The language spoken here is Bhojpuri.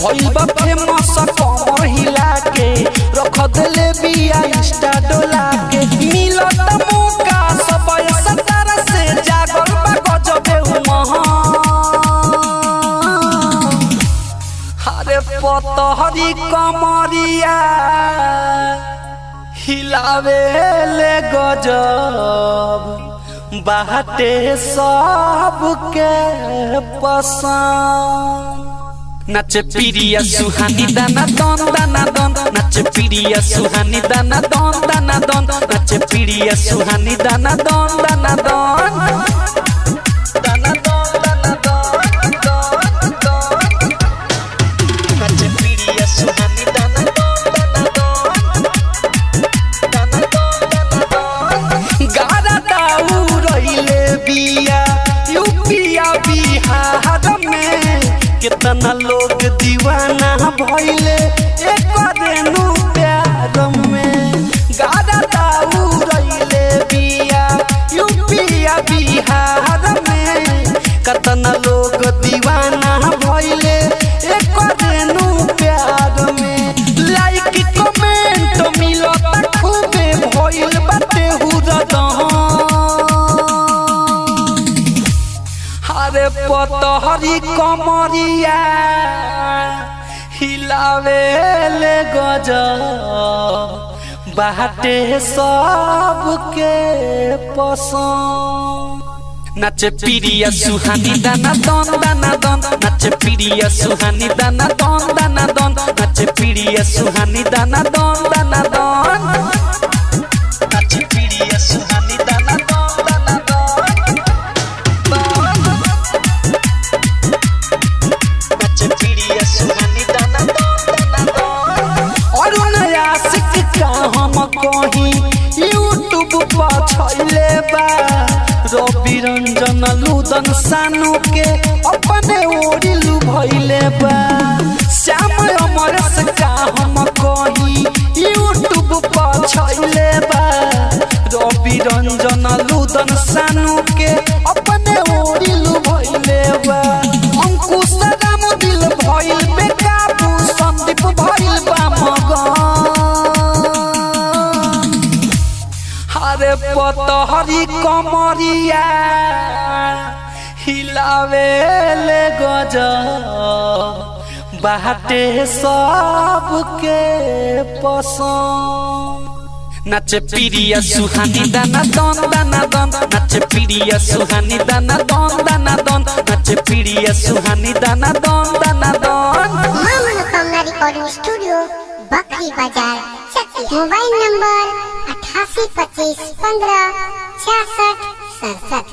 भइल बा फेमस कमर हिला के रख देले बिया इंस्टा डोला के मिलत मौका सब सतार से जागल बा गजबे उमहा हरे पतहरी कमरिया हिलावे ले गजब बाटे सबके पसंद नाचे पिरिया सुहानी दाना दन दाना दन नाचे पिरिया सुहानी दाना दन दाना दन नाचे पिरिया सुहानी दाना दन दाना दन दाना दन दाना दन नाचे पिरिया सुहानी दाना दन दाना दन दाना दन गारा दाऊ रहिले बिया यूपिया बिहार में कितना लोग दीवाना भइले एक देनु प्यार में गारा दाऊ रहिले बिया यूपिया बिहार में कितना लोग दीवाना भइले एक देनु प्यार में लाइक कमेंट मिलत खूबे भइल बाटे हुरदह हरे पतहरी कमरिया हिलावे ले गजब बाटे सबके पसंद नाचे पिरिया सुहानी दाना दन दाना दन नाचे पिरिया सुहानी दाना दन दाना दन नाचे पिरिया सुहानी दाना दन दाना दन नाचे पिरिया सुहानी दाना दन दाना दन नाचे पिरिया सुहानी दाना दन दाना दन और नया सिक का हम कहीं यूट्यूब पर छइले बा रवि रंजन लुदन सानू के अपने ओरिलू भइले बा श्याम अमरेश का हम कहीं यूट्यूब पर छइले बा रवि रंजन लुदन सानू के अपने ओरिलू भइले बा अंकुश राम दिल भइल बेकाबू संदीप भइल बा मगन हरे पतहरी कमरिया हिलावे ले गजब बाटे सबके पसंद नाचे पिरिया सुहानी दाना दन दाना दन नाचे पिरिया सुहानी दाना दन दाना दन नाचे पिरिया सुहानी दाना दन दाना दन मनोकामना रिकॉर्डिंग स्टूडियो बकरी बाजार मोबाइल नंबर 8825156667।